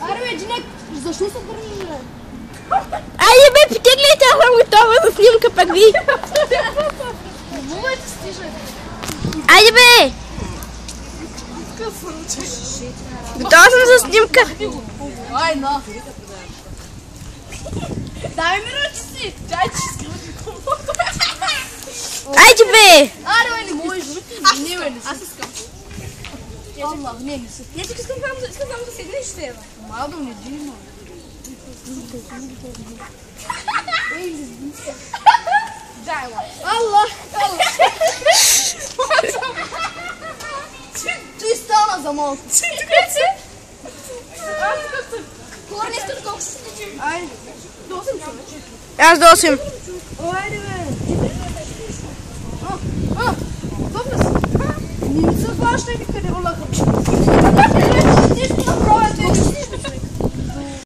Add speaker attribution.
Speaker 1: Аре, Джинек, защо се държиш?
Speaker 2: Айде бе, потеглите, аз съм готова за снимка пък ви.
Speaker 1: Момента стижа.
Speaker 2: Айде бе! Готова съм за снимка.
Speaker 1: Ай, на. Дай ми ръчи си. Чай, че искам да ти помогна.
Speaker 2: Айде бе!
Speaker 1: Аре, бе, не можеш. Не, бе, не си. Аз искам. Allah, не си.
Speaker 3: Я тук искам само да седнеш ще ева.
Speaker 1: Мадо, не дина.
Speaker 3: Дай, ла.
Speaker 1: Allah, Allah. Ти стана за малко.
Speaker 3: Тук си? Кога не искаш колко си?
Speaker 1: Айде.
Speaker 3: До 8 човече.
Speaker 2: Аз до 8.
Speaker 1: Айде, бе. Добре си. Не ми се хващай, къде ола.